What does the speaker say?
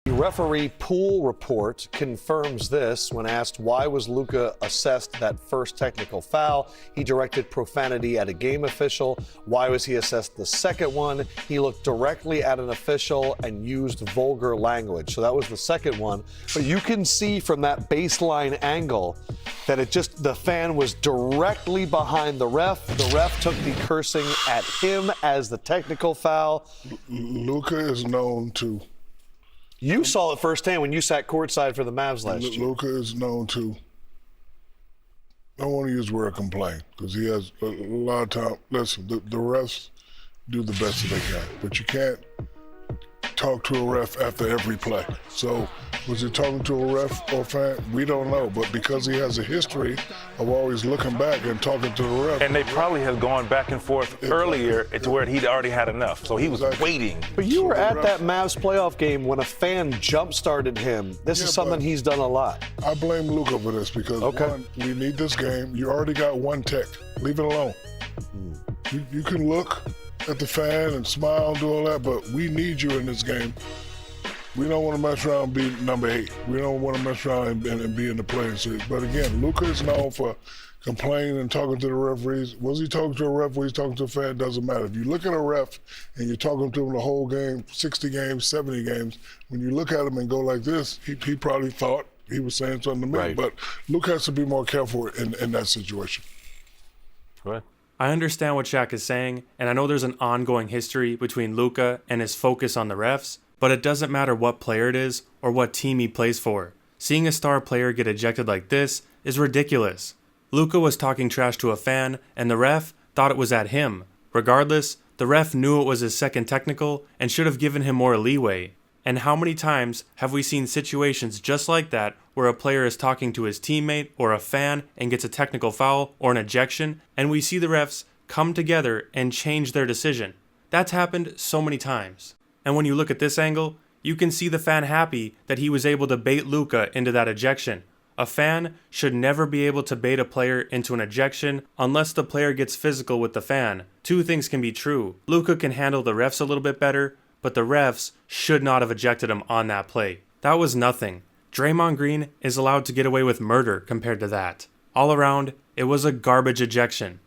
The referee pool report confirms this. When asked why was Luka assessed that first technical foul, he directed profanity at a game official. Why was he assessed the second one? He looked directly at an official and used vulgar language. So that was the second one. But you can see from that baseline angle that the fan was directly behind the ref. The ref took the cursing at him as the technical foul. Luka is known to. You saw it firsthand when you sat courtside for the Mavs last year. Luka is known to, I don't want to use the word complain, because he has a lot of time. Listen, the refs do the best that they can, but you can't talk to a ref after every play. So was he talking to a ref or fan? We don't know, but because he has a history of always looking back and talking to the ref. And they probably have gone back and forth earlier to where he'd already had enough, so he was waiting. But you were at that Mavs playoff game when a fan jump-started him. This is something he's done a lot. I blame Luka for this because, one, we need this game. You already got one tech. Leave it alone. You can look at the fan and smile and do all that, but we need you in this game. We don't want to mess around and be number 8. We don't want to mess around and be in the playing series. But again, Luka is known for complaining and talking to the referees. Was he talking to a ref? Was he talking to a fan? Doesn't matter. If you look at a ref and you're talking to him the whole game, 60 games, 70 games, when you look at him and go like this, he probably thought he was saying something to me. Right. But Luka has to be more careful in that situation. Go ahead. I understand what Shaq is saying, and I know there's an ongoing history between Luka and his focus on the refs, but it doesn't matter what player it is or what team he plays for. Seeing a star player get ejected like this is ridiculous. Luka was talking trash to a fan, and the ref thought it was at him. Regardless, the ref knew it was his second technical and should have given him more leeway. And how many times have we seen situations just like that where a player is talking to his teammate or a fan and gets a technical foul or an ejection, and we see the refs come together and change their decision? That's happened so many times. And when you look at this angle, you can see the fan happy that he was able to bait Luka into that ejection. A fan should never be able to bait a player into an ejection unless the player gets physical with the fan. Two things can be true. Luka can handle the refs a little bit better, but the refs should not have ejected him on that play. That was nothing. Draymond Green is allowed to get away with murder compared to that. All around, it was a garbage ejection.